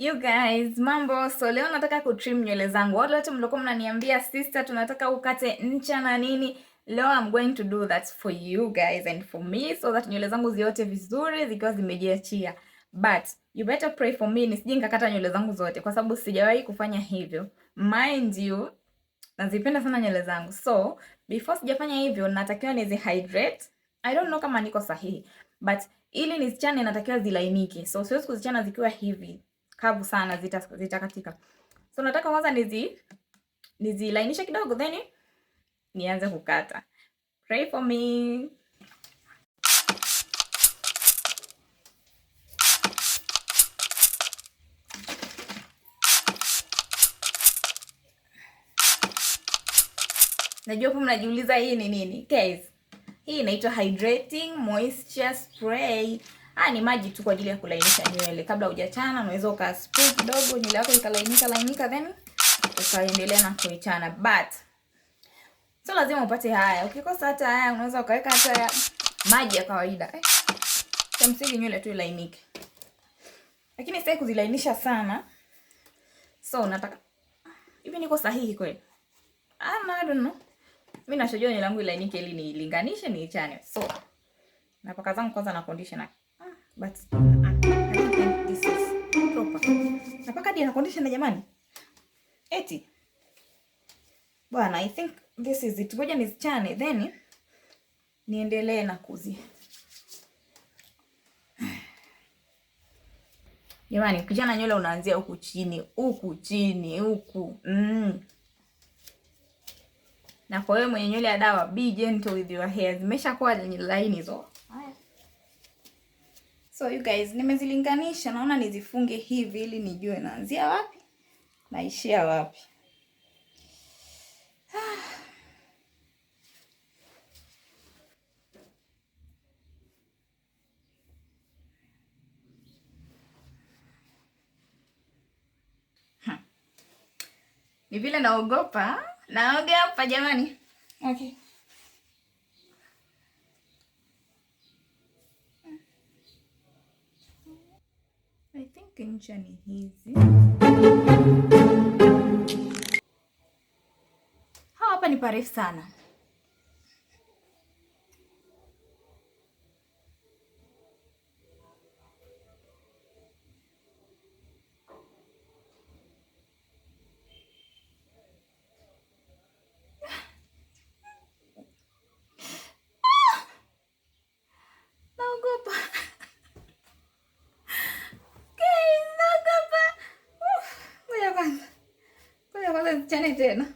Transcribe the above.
You guys, mambo. So leo nataka kutrim nywele zangu. Wale wote mlikuwa mnaniambia sister, tunataka ukate ncha na nini. Leo I'm going to do that for you guys and for me so that nywele zangu ziote vizuri zikiwa zimejiachia. But you better pray for me nisije nikakata nywele zangu zote kwa sababu sijawahi kufanya hivyo. Mind you, nazipenda sana nywele zangu. So, before sijafanya hivyo natakiwa nizi hydrate. I don't know kama niko sahihi, but ili nizichane natakiwa zilainike. So siwezi kuzichana zikiwa hivi kavu sana, zitakatika. So nataka kwanza nizilainisha kidogo then nianze kukata. Pray for me. Najua hapo mnajiuliza hii ni nini? Guys, hii inaitwa hydrating moisture spray. Ni maji tu kwa ajili ya kulainisha nywele. Kabla hujachana unaweza ukaspray kidogo nywele yako ikalainika then ukaendelea na kuichana. But so lazima upate haya. Ukikosa hata haya unaweza ukaweka hata maji ya kawaida. Kwa msingi nywele tu ilainike. Lakini sitaki kuzilainisha sana. So nataka hivi niko sahihi kweli? I don't know. Mimi nashojua nywele yangu ilainike ili nilinganishe niichane. So napaka zangu kwanza na conditioner. But I don't think this is proper. Napaka hadi na conditioner jamani. Eti. Bwana, I think this is it. Ngoja nizichane then niendelee na kuzi. Jamani, kuchana nywele unaanzia huku chini, huku. Na kwa wewe mwenye nywele ya dawa, be gentle with your hair. Zimeshakuwa laini hizo. So you guys, nimezilinganisha, naona nizifunge hivi ili nijue naanzia wapi naishia wapi. Ni vile naogopa jamani. Okay. I think ncha ni hizi. Hapa ni parefu sana. Naogopa. Ngoja kwanza zichane tena.